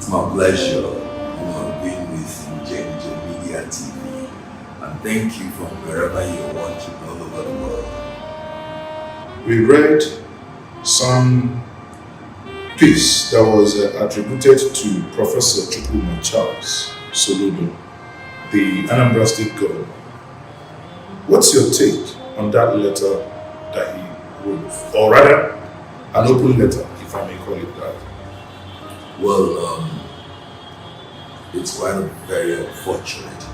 It's my pleasure, being with JNJ Media TV. And thank you from wherever you're watching all over the world. We read some piece that was attributed to Professor Chukwuma Charles Soludo, the Anambra State Governor. What's your take on that letter that he wrote? Or rather, an open letter, if I may call it that. Well, it's quite very unfortunate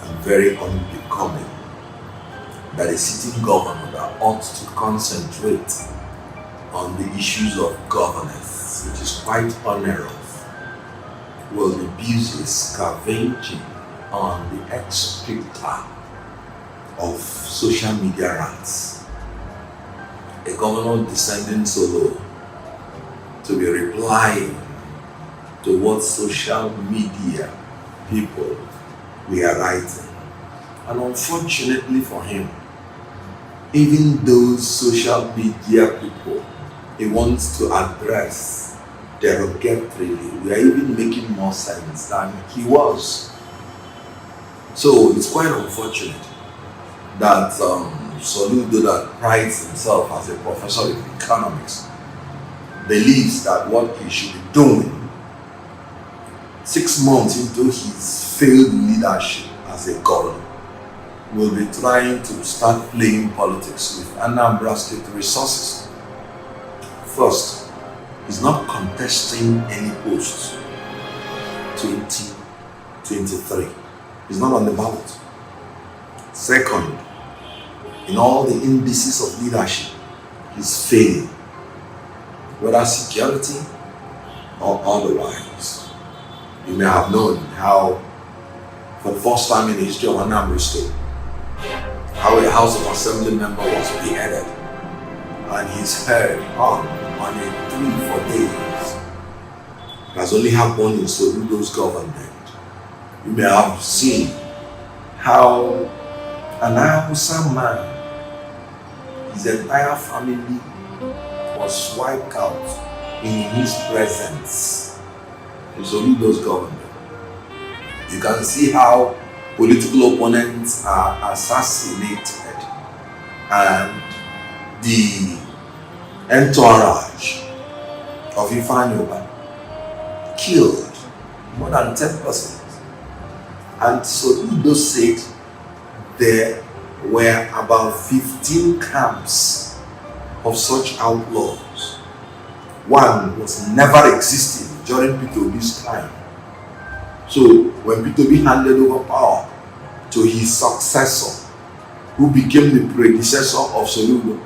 and very unbecoming that a sitting governor that ought to concentrate on the issues of governance, which is quite onerous, will be busy scavenging on the Excreta of social media rants. A governor descending Soludo to be replying to what social media people were writing. And unfortunately for him, even those social media people he wants to address derogatorily were even making more sense than he was. So it's quite unfortunate that Soludo, that prides himself as a professor of economics, believes that what he should be doing 6 months into his failed leadership as a governor will be trying to start playing politics with Anambra State resources. First, he's not contesting any post 2023. He's not on the ballot. Second, in all the indices of leadership, he's failing, whether security or otherwise. You may have known how, for the first time in the history of Anambra State, how a House of Assembly member was beheaded and his head hung on a tree for days. It has only happened in Soludo's government. You may have seen how an Hausa man, his entire family was wiped out in his presence in Soludo's government. You can see how political opponents are assassinated and the entourage of Ifeanyi killed, more than 10 persons. And Soludo said there were about 15 camps of such outlaws. One was never existing during P2B's time. So when P2B handed over power to his successor, who became the predecessor of Soludo,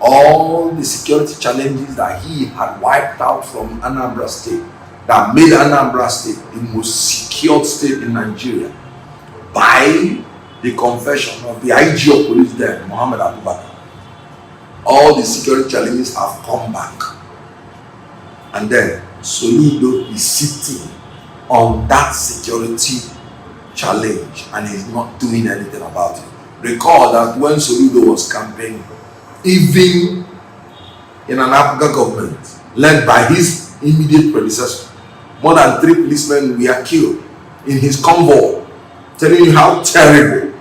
all the security challenges that he had wiped out from Anambra State, that made Anambra State the most secured state in Nigeria, by the confession of the IG of police then, Muhammad Abubakar, all the security challenges have come back. And then Soludo is sitting on that security challenge and he's not doing anything about it. Recall that when Soludo was campaigning, even in an African government led by his immediate predecessor, more than 3 policemen were killed in his convoy, telling you how terrible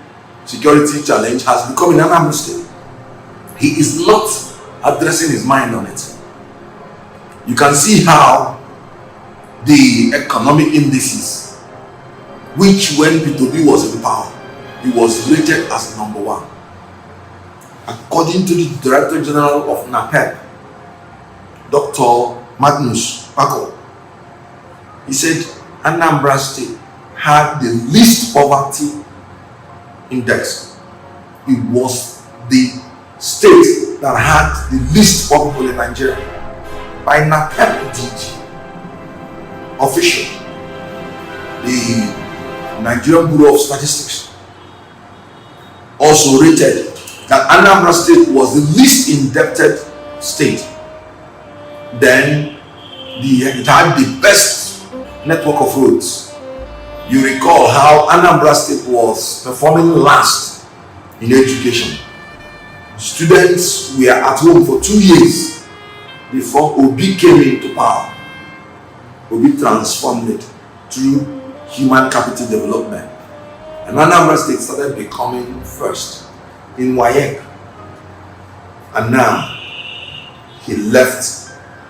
security challenge has become in Anambra State. He is not addressing his mind on it. You can see how the economic indices, which when P2B was in power, he was rated as number 1. According to the Director General of NAPEP, Dr. Magnus Pako, he said Anambra State had the least poverty index. It was the state that had the least poor people in Nigeria by NAPEP DG. Official, the Nigerian Bureau of Statistics also rated that Anambra State was the least indebted state. Then it had the best network of roads. You recall how Anambra State was performing last in education. Students were at home for 2 years before Obi came into power. will be transformed through human capital development. And Anambra State started becoming first in WAEC. And now he left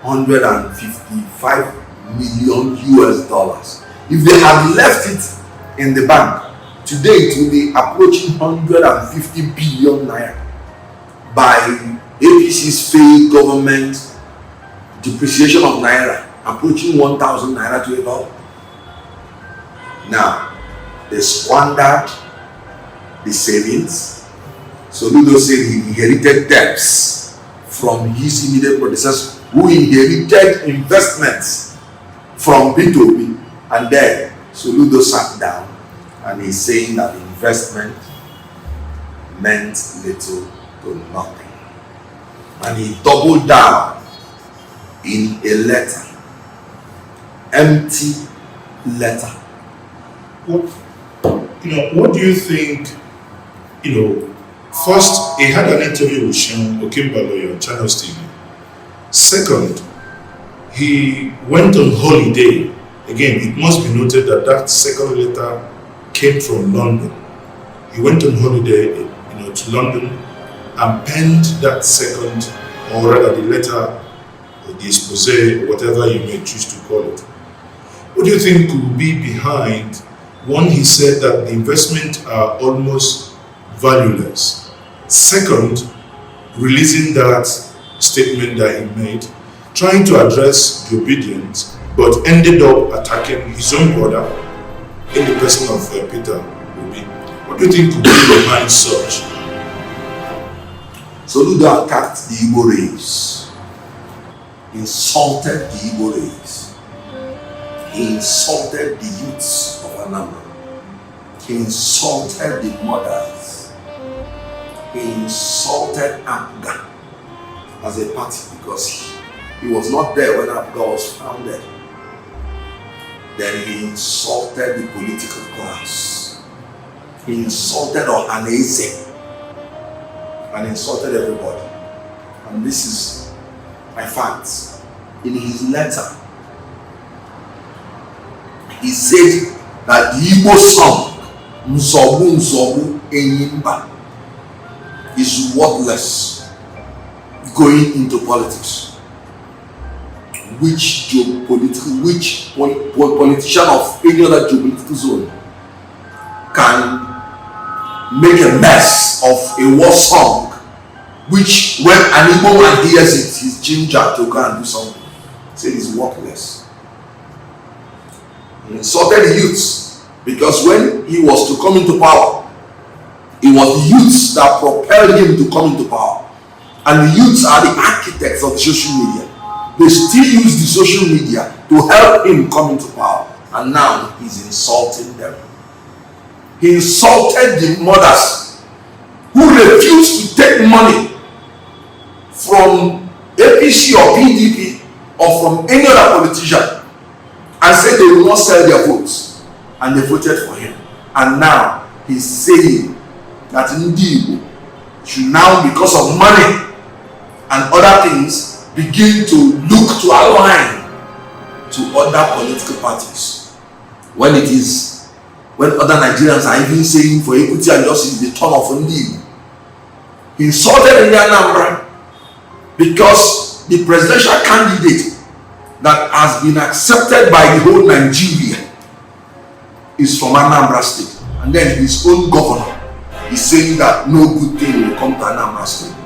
155 million US dollars. If they had left it in the bank, today it will be approaching 150 billion naira by APC's failed government depreciation of naira, approaching 1,000 naira to a dollar. Now, they squandered the savings. Soludo said he inherited debts from his immediate predecessors, who inherited investments from P2P. And then Soludo sat down and he's saying that investment meant little to nothing. And he doubled down in a letter, empty letter. What do you think? First, he had an interview with Sean Okimbaloyo on Channels TV. Second, he went on holiday. Again, it must be noted that that second letter came from London. He went on holiday, to London and penned that second, or rather the letter, or the expose, or whatever you may choose to call it. What do you think could be behind? One, he said that the investment are almost valueless. Second, releasing that statement that he made, trying to address the obedience, but ended up attacking his own brother in the person of Peter Obi. What do you think could be behind such? Soludo attacked the Igbo race, insulted the Igbo race, he insulted the youths of Anambra, he insulted the mothers, he insulted APGA as a party because he was not there when APGA was founded. Then he insulted the political class, he insulted Ohaneze, and insulted everybody. And this is my facts. In his letter, he said that the Igbo song Nzobu Nzobu Enyimba is worthless going into politics. Which politician of any other geopolitical zone can make a mess of a war song, which when an Igbo man hears it, he's ginger to go and do something. Say it's worthless. He insulted the youths because when he was to come into power, it was the youths that propelled him to come into power. And the youths are the architects of the social media. They still use the social media to help him come into power. And now he's insulting them. He insulted the mothers who refused to take money from APC or PDP or from any other politician and said they will not sell their votes. And they voted for him. And now he's saying that Ndi should now, because of money and other things, begin to look to align to other political parties. When other Nigerians are even saying for equity and justice, the turn of Ndi. He insulted Anambra because the presidential candidate that has been accepted by the whole Nigeria is from Anambra State. And then his own governor is saying that no good thing will come to Anambra State.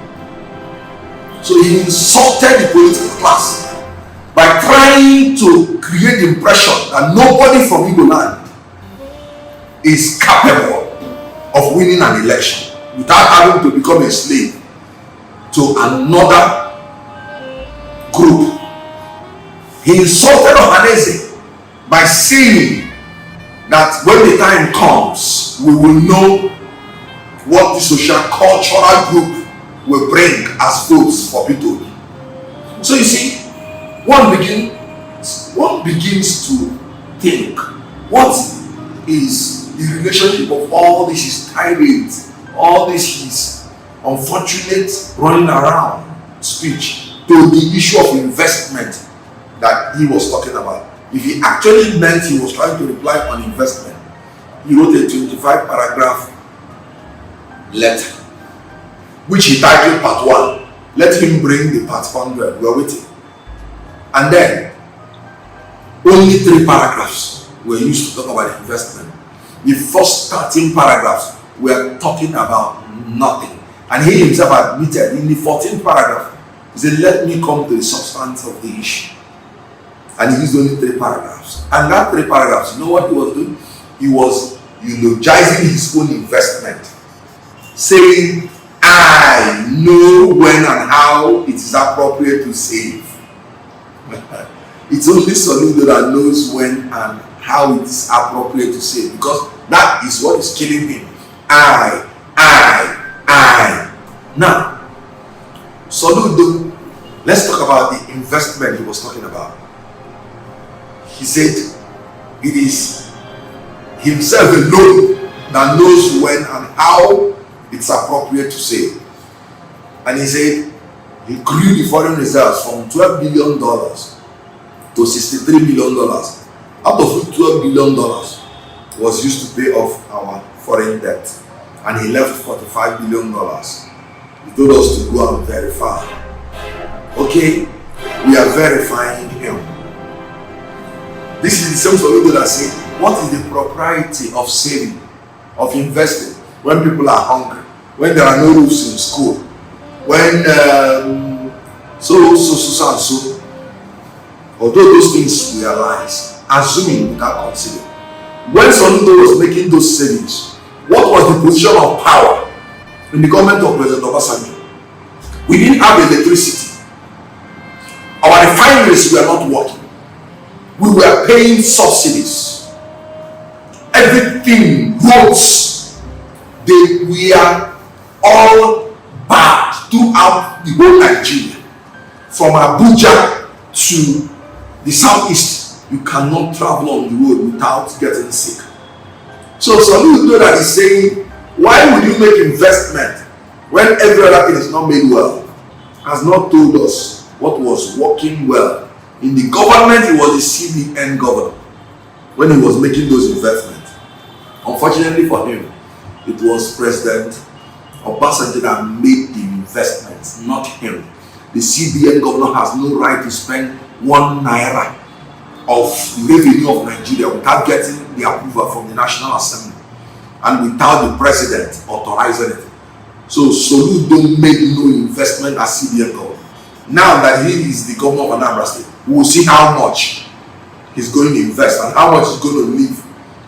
So he insulted the political class by trying to create the impression that nobody from Igbo land is capable of winning an election without having to become a slave to another group. He insulted Ohaneze by saying that when the time comes, we will know what the social cultural group will bring as votes for people. So you see, one begins to think, what is the relationship of all this his tirades, all this his unfortunate running around speech to the issue of investment that he was talking about? If he actually meant he was trying to reply on investment, he wrote a 25 paragraph letter, which he titled part 1. Let him bring the part 100. We are waiting. And then only 3 paragraphs were used to talk about investment. The first 13 paragraphs were talking about nothing. And he himself admitted in the 14th paragraph, he said, let me come to the substance of the issue. And he used only 3 paragraphs. And that 3 paragraphs, you know what he was doing? He was eulogizing his own investment, saying, I know when and how it is appropriate to save. It's only Soludo that knows when and how it is appropriate to save, because that is what is killing him. I. Now, Soludo, let's talk about the investment he was talking about. He said it is himself alone that knows when and how it's appropriate to save. And he said he grew the foreign reserves from $12 billion to $63 million, out of which $12 billion was used to pay off our foreign debt, and he left $45 billion. He told us to go and verify. Okay, we are verifying him. This is the same Soludo that said, what is the propriety of saving, of investing, when people are hungry, when there are no roofs in school, when so. Although those things were lies, assuming without considering. When Soludo was making those savings, what was the position of power in the government of President Obasanjo? We didn't have electricity. Our refineries were not working. We were paying subsidies. Everything, roads, they were all bad throughout the whole Nigeria. From Abuja to the southeast, you cannot travel on the road without getting sick. So Soludo that is saying, why would you make investment when every other thing is not made well? Has not told us what was working well. In the government, he was the CBN governor when he was making those investments. Unfortunately for him, it was President Obasanjo that made the investments, not him. The CBN governor has no right to spend 1 naira of the revenue of Nigeria without getting the approval from the National Assembly and without the president authorizing it. So Soludo made no investment as CBN governor. Now that he is the governor of Anambra State, we will see how much he's going to invest and how much he's going to leave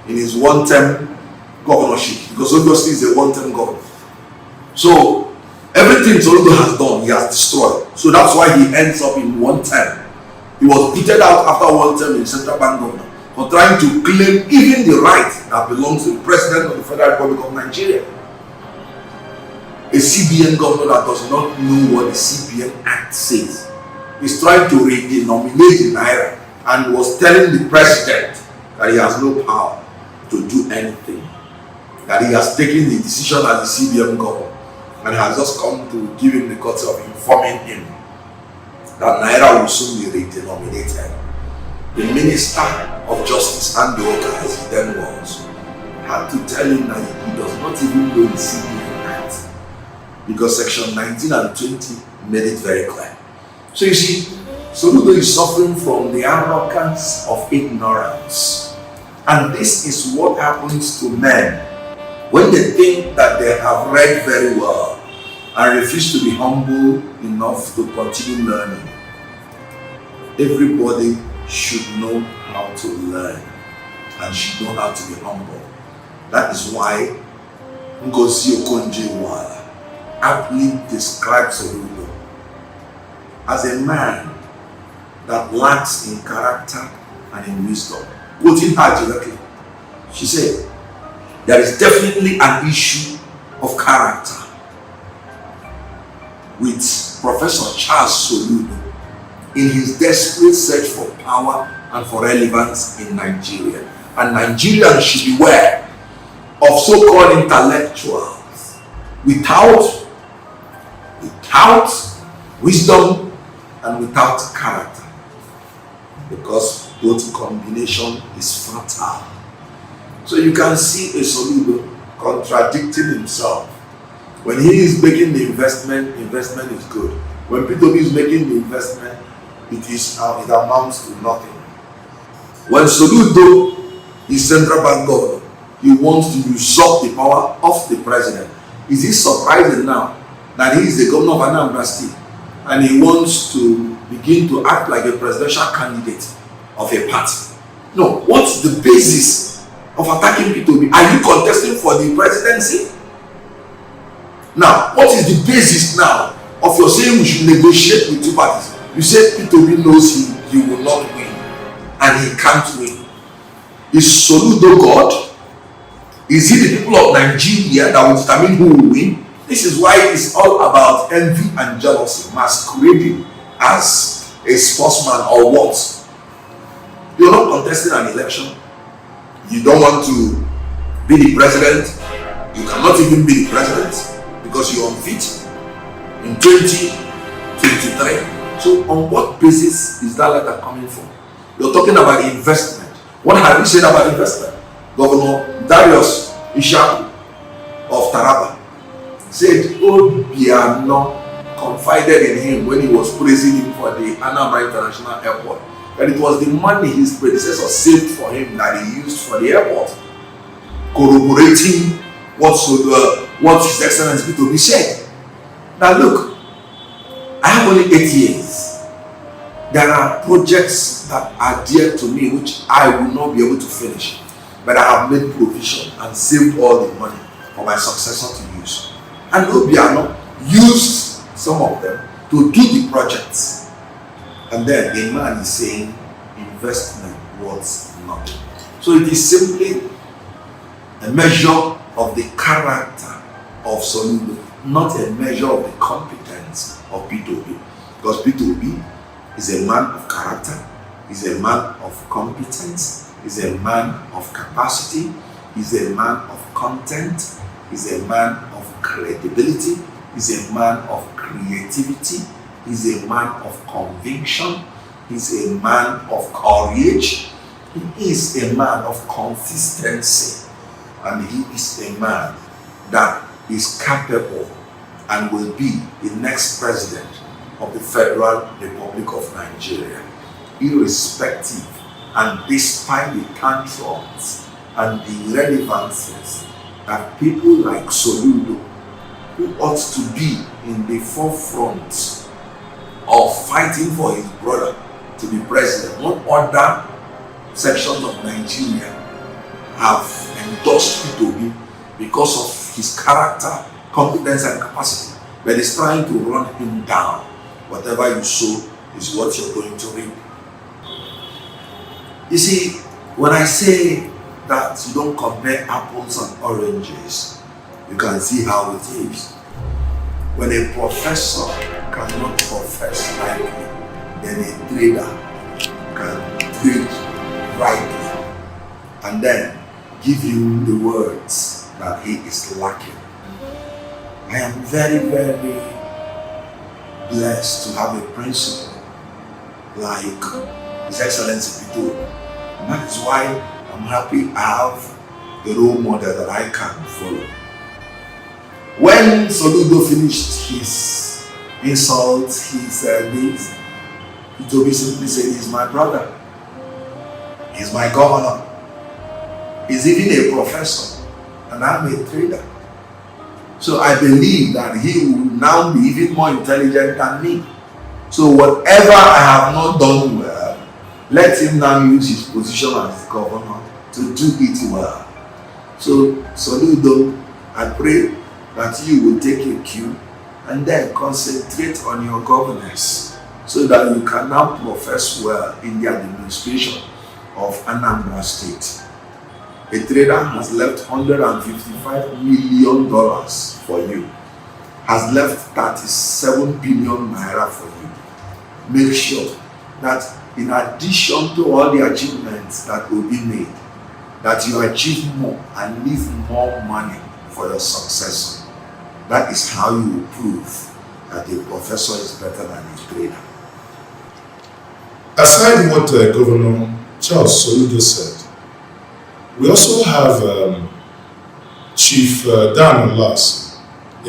in his one-term governorship, because obviously he's a one-term governor. So everything Soludo has done, he has destroyed. So that's why he ends up in 1 term. He was booted out after 1 term in Central Bank governor for trying to claim even the right that belongs to the President of the Federal Republic of Nigeria. A CBN governor that does not know what the CBN Act says is trying to redenominate the naira and was telling the president that he has no power to do anything, that he has taken the decision as the CBN governor and has just come to give him the courtesy of informing him that naira will soon be redenominated. The Minister of Justice and the Oka, as he then was, had to tell him that he does not even know the CBN Act, because section 19 and 20 made it very clear. So you see, Soludo is suffering from the arrogance of ignorance. And this is what happens to men when they think that they have read very well and refuse to be humble enough to continue learning. Everybody should know how to learn and should know how to be humble. That is why Ngozi Okonkwo aptly describes Soludo as a man that lacks in character and in wisdom. Quoting her directly, she said, there is definitely an issue of character with Professor Charles Soludo in his desperate search for power and for relevance in Nigeria. And Nigerians should beware of so-called intellectuals without wisdom and without character. Because both combination is fatal. So you can see a Soludo contradicting himself. When he is making the investment is good. When P2B is making the investment, it amounts to nothing. When Soludo is central bank governor, he wants to usurp the power of the president. Is it surprising now that he is the governor of Anambra State and he wants to begin to act like a presidential candidate of a party? No, what's the basis of attacking P2B? Are you contesting for the presidency? Now, what is the basis now of your saying we should negotiate with two parties? You say P2B knows he will not win and he can't win. Is Soludo God? Is it the people of Nigeria that will determine who will win? This is why it's all about envy and jealousy masquerading as a sportsman or what? You're not contesting an election. You don't want to be the president. You cannot even be the president because you're unfit in 2023. So on what basis is that letter coming from? You're talking about investment. What have you said about investment? Governor Darius Ishaku of Taraba said Obiano confided in him when he was praising him for the Anambra International Airport that it was the money his predecessor saved for him that he used for the airport, corroborating what His Excellency P2B said. Now look, I have only 8 years. There are projects that are dear to me which I will not be able to finish, but I have made provision and saved all the money for my successor to use. And Obiano used some of them to do the projects. And then a man is saying investment was nothing. So it is simply a measure of the character of Soludo, not a measure of the competence of P2B. Because P2B is a man of character, is a man of competence, is a man of capacity, is a man of content, is a man of credibility, is a man of creativity, is a man of conviction, is a man of courage, he is a man of consistency, and he is a man that is capable and will be the next president of the Federal Republic of Nigeria, irrespective and despite the tantrums and the irrelevancies that people like Soludo, who ought to be in the forefront of fighting for his brother to be president, what other sections of Nigeria have endorsed P2B because of his character, competence and capacity, but is trying to run him down. Whatever you sow is what you're going to reap. You see, when I say that you don't compare apples and oranges, you can see how it is. When a professor cannot profess rightly, then a trader can trade rightly and then give you the words that he is lacking. I am very, very blessed to have a principal like His Excellency P2B. And that is why I'm happy I have a role model that I can follow. When Soludo finished his insult, he said this, P2B simply said, he's my brother, he's my governor, he's even a professor, and I'm a trader. So I believe that he will now be even more intelligent than me. So whatever I have not done well, let him now use his position as governor to do it well. So Soludo, I pray that you will take a cue and then concentrate on your governance so that you can now profess well in the administration of Anambra State. A trader has left $155 million for you, has left 37 billion naira for you. Make sure that in addition to all the achievements that will be made, that you achieve more and leave more money for your successor. That is how you will prove that a professor is better than a trader. Aside what Governor Charles Soludo said. We also have Chief Dan Ulasi,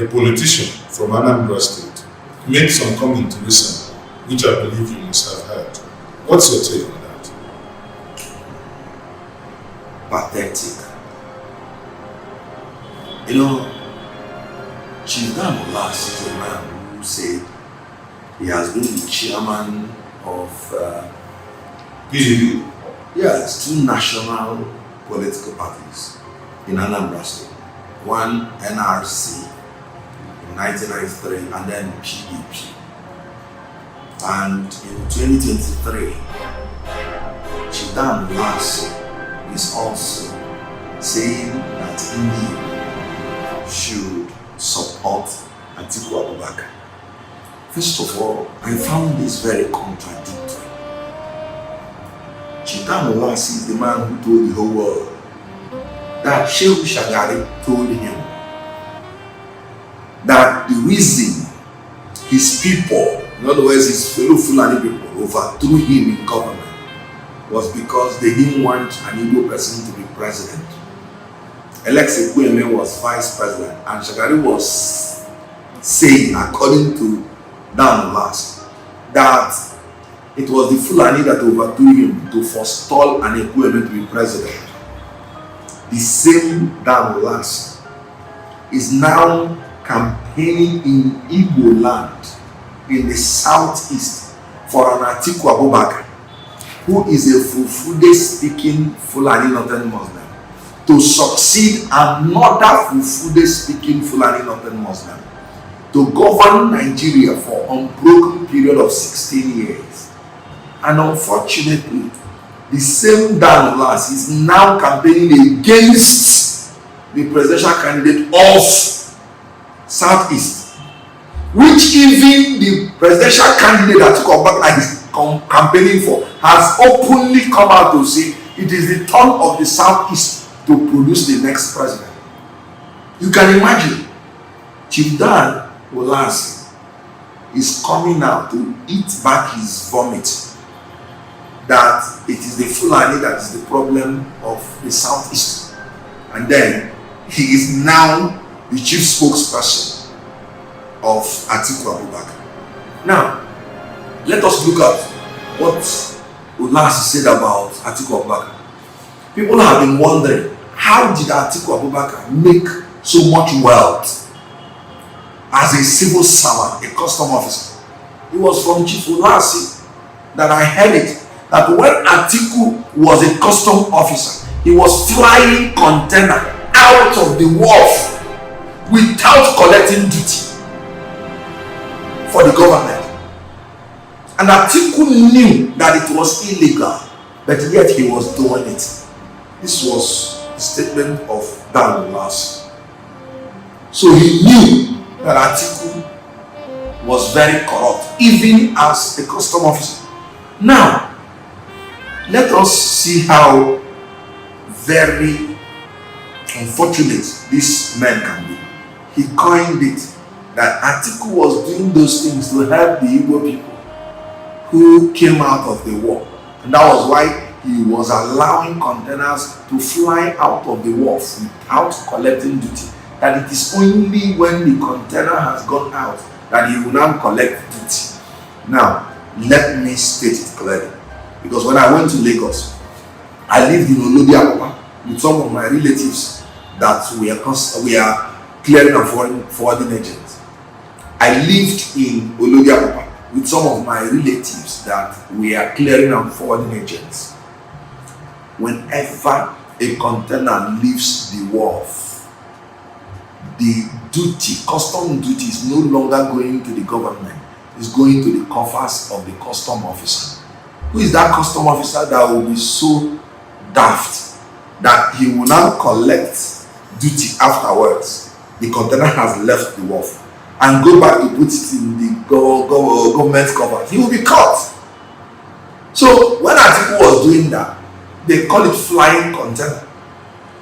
a politician from Anambra State, made some comment recently, which I believe you must have heard. What's your take on that? Pathetic. You know, Chief Dan Ulasi is a man who said he has been the chairman of PDP. yes, two national political parties in Anambra State. One NRC in 1993 and then PDP. And in 2023, Chief Dan Ulasi is also saying that India should support Atiku Abubakar. First of all, I found this very contradictory. Chief Dan Ulasi is the man who told the whole world that Shehu Shagari told him that the reason his people, in other words his fellow Fulani people, overthrew him in government was because they didn't want an Igbo person to be president. Alex Ekwueme was vice president, and Shagari was saying, according to Dan Ulasi, that it was the Fulani that overthrew him to forestall an Ekwueme to be president. The same Dan Ulasi is now campaigning in Igbo land in the southeast for an Atiku Abubakar, who is a Fulfude speaking Fulani Northern Muslim, to succeed another Fulfude speaking Fulani Northern Muslim to govern Nigeria for an unbroken period of 16 years. And unfortunately, the same Dan Ulasi is now campaigning against the presidential candidate of Southeast, which even the presidential candidate that took back is campaigning for has openly come out to say it is the turn of the Southeast to produce the next president. You can imagine Chief Dan Ulasi is coming out to eat back his vomit, that it is the Fulani that is the problem of the Southeast. And then he is now the chief spokesperson of Atiku Abubakar. Now, let us look at what Ulasi said about Atiku Abubakar. People have been wondering, how did Atiku Abubakar make so much wealth as a civil servant, a custom officer? It was from Chief Ulasi that I heard it, that when Atiku was a custom officer, he was flying container out of the wharf without collecting duty for the government. And Atiku knew that it was illegal, but yet he was doing it. This was the statement of Dan Ulasi. So he knew that Atiku was very corrupt, even as a custom officer. Now, let us see how very unfortunate this man can be. He coined it that Atiku was doing those things to help the Igbo people who came out of the war. And that was why he was allowing containers to fly out of the wharf without collecting duty. That it is only when the container has gone out that he will now collect duty. Now, let me state it clearly. Because when I went to Lagos, I lived in Olodo with some of my relatives that we are clearing and forwarding agents. I lived in Olodo with some of my relatives that we are clearing and forwarding agents. Whenever a container leaves the wharf, the duty, custom duty, is no longer going to the government, it's going to the coffers of the custom officer. Who is that custom officer that will be so daft that he will now collect duty afterwards? The container has left the wharf and go back to put it in the government cover. He will be caught. So when Atiku was doing that, they call it flying container.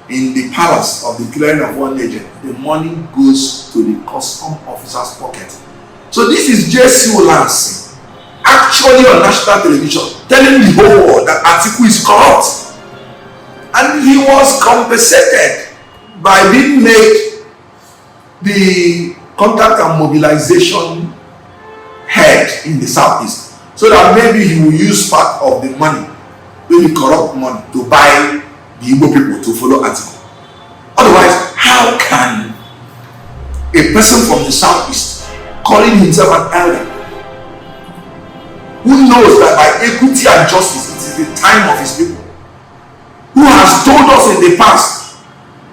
In the palace of the clearing of one agent, the money goes to the custom officer's pocket. So this is Jesse Ulasi actually on national television telling the whole world that Atiku is corrupt. And he was compensated by being made the contact and mobilization head in the southeast, so that maybe he will use part of the money, maybe corrupt money, to buy the Igbo people to follow Atiku. Otherwise, how can a person from the southeast calling himself an elder, who knows that by equity and justice it is the time of his people, who has told us in the past,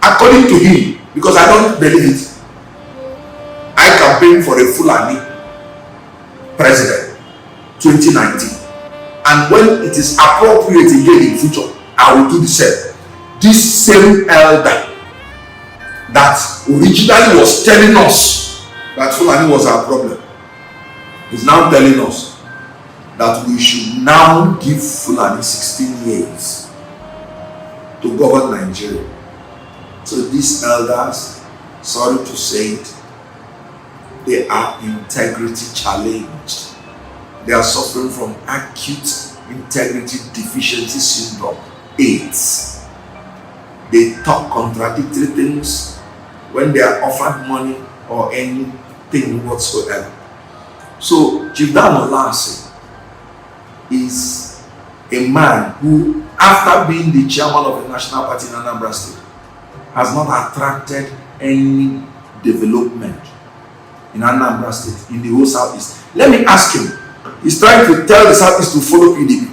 according to him, because I don't believe it, I campaigned for a Fulani president 2019, and when it is appropriate again in future, I will do the same. This same elder that originally was telling us that Fulani was our problem is now telling us that we should now give Fulani 16 years to govern Nigeria. So these elders, sorry to say it, they are integrity challenged. They are suffering from acute integrity deficiency syndrome, AIDS. They talk contradictory things when they are offered money or anything whatsoever. So Chief Dan Ulasi is a man who, after being the chairman of the national party in Anambra State, has not attracted any development in Anambra State, in the whole southeast. Let me ask him. He's trying to tell the southeast to follow PDP.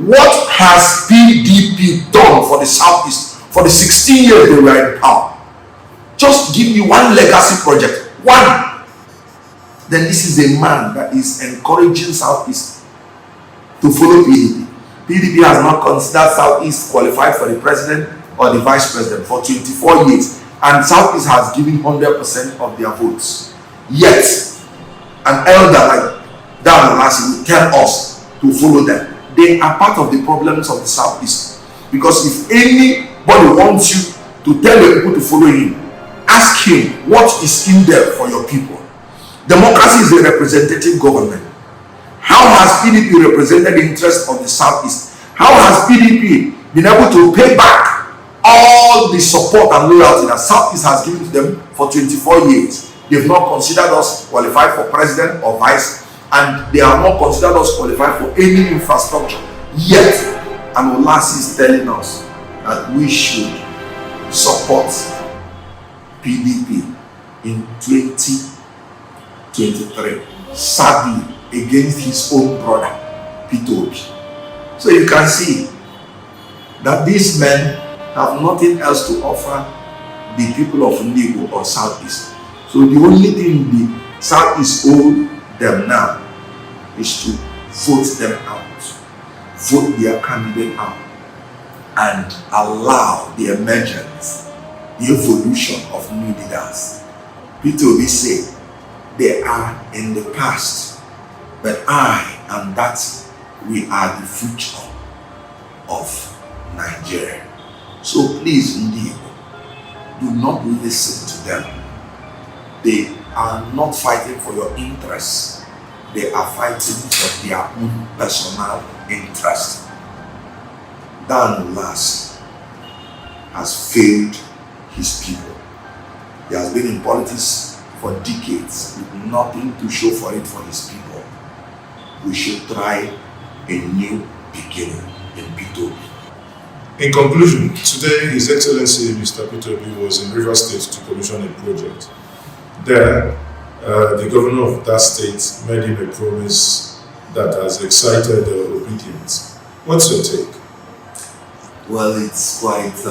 What has PDP done for the southeast for the 16 years they were in power? Just give me one legacy project. One. Then this is a man that is encouraging southeast to follow PDP. PDP has not considered southeast qualified for the president or the vice president for 24 years. And southeast has given 100% of their votes. Yet, an elder like Dan Ulasi will tell us to follow them. They are part of the problems of the southeast. Because if anybody wants you to tell your people to follow him, ask him what is in there for your people. Democracy is a representative government. How has PDP represented the interests of the southeast? How has PDP been able to pay back all the support and loyalty that southeast has given to them for 24 years? They've not considered us qualified for president or vice, and they have not considered us qualified for any infrastructure. Yet, and Ulasi is telling us that we should support PDP in 2023, sadly, against his own brother, Peter Obi. So you can see that these men have nothing else to offer the people of Nigo or Southeast. So the only thing the Southeast owe them now is to vote them out, vote their candidate out, and allow the emergence, the evolution of new leaders. Peter Obi said, they are in the past, but I and that we are the future of Nigeria. So please, Ndigo, do not listen to them. They are not fighting for your interests. They are fighting for their own personal interest. Dan Ulasi has failed his people. He has been in politics for decades with nothing to show for it for his people. We should try a new beginning in Peter Obi. In conclusion, today His Excellency Mr. Peter Obi was in Rivers State to commission a project. There, the governor of that state made him a promise that has excited obedience. What's your take? Well, it's quite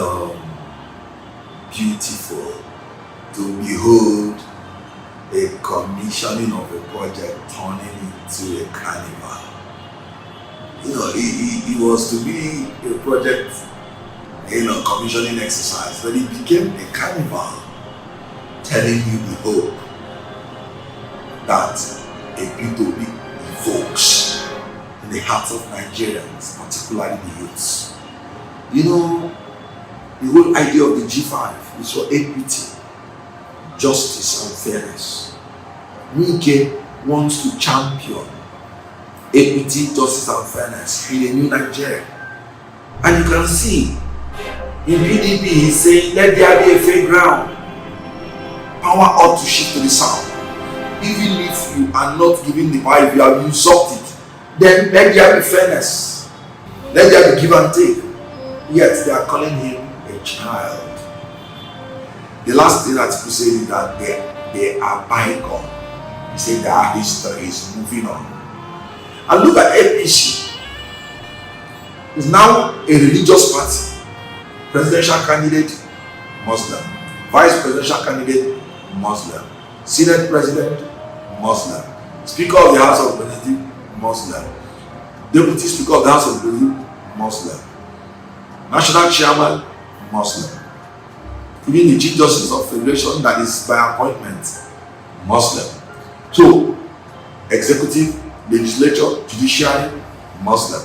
beautiful to behold a commissioning of a project turning into a carnival. You know, it was to be a project, commissioning exercise, but it became a carnival, telling you the hope that a Peter Obi evokes in the hearts of Nigerians, particularly the youths. You know, the whole idea of the G5 is for equity, justice, and fairness. Wike wants to champion equity, justice, and fairness in a new Nigeria. And you can see in PDP he's saying, let there be a fair ground. Power ought to shift to the south. Even if you are not giving the power, if you have usurped it, then let there be fairness. Let there be give and take. Yet they are calling him a child. The last thing that people say is that they are bygone. He said their history is moving on. And look at APC. It's now a religious party. Presidential candidate, Muslim. Vice presidential candidate, Muslim. Senate president, Muslim. Speaker of the House of Representatives, Muslim. Deputy Speaker of the House of Representatives, Muslim. National Chairman, Muslim. Even the Chief Justice of Federation, that is by appointment, Muslim. So, executive, legislature, judiciary, Muslim.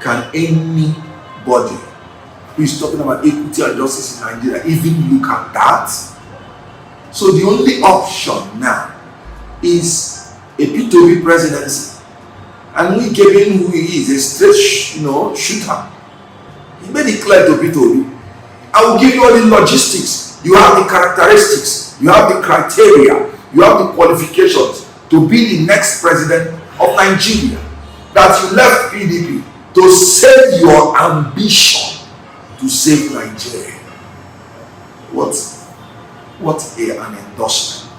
Can anybody who is talking about equity and justice in Nigeria even look at that? So the only option now is a P2B presidency. And we gave him who he is, a straight shooter. He made it clear to P2B, I will give you all the logistics. You have the characteristics, you have the criteria, you have the qualifications to be the next president of Nigeria. That you left PDP to save your ambition to save Nigeria. What an endorsement.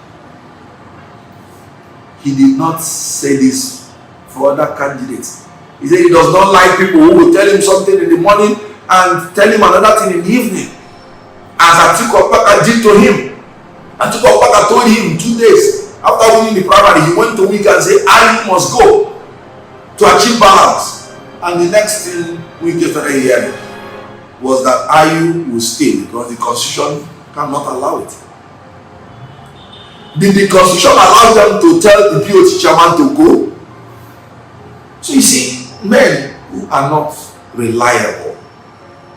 He did not say this for other candidates. He said he does not like people who will tell him something in the morning and tell him another thing in the evening. As Atiku Abubakar did to him. Atiku Abubakar told him 2 days after winning the primary, he went to Wike and said, I must go to achieve balance. And the next thing Wike started hearing was that IU will stay because the constitution cannot allow it. Did the constitution allow them to tell the POT chairman to go? So you see, men who are not reliable,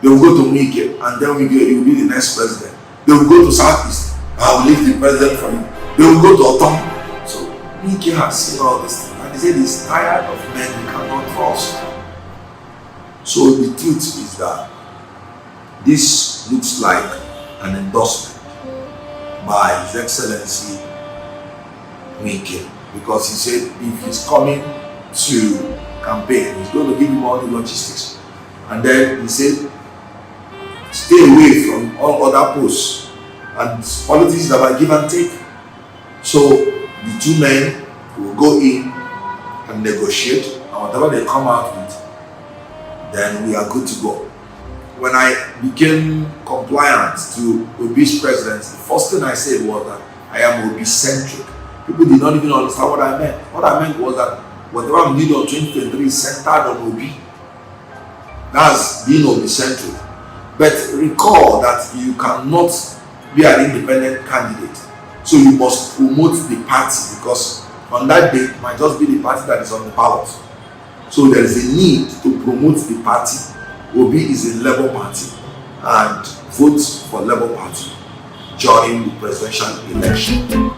they will go to Wike and then Wike will be the next president. They will go to Southeast, I will leave the president for you. They will go to Okonkwo. So Wike has seen all this thing and he said he's tired of men he cannot trust. So the truth is that this looks like an endorsement by His Excellency Wike, because he said if he's coming to campaign, he's going to give him all the logistics. And then he said, stay away from all other posts and politics that are give and take. So the two men will go in and negotiate, and whatever they come out with, then we are good to go. When I became compliant to Obi's presidency, the first thing I said was that I am Obi-centric. People did not even understand what I meant. What I meant was that whatever we did on 2023 is centered on Obi. That's being Obi-centric. But recall that you cannot be an independent candidate. So you must promote the party, because on that day it might just be the party that is on the ballot. So there is a need to promote the party. Obi is a Labour Party and vote for Labour Party during the presidential election.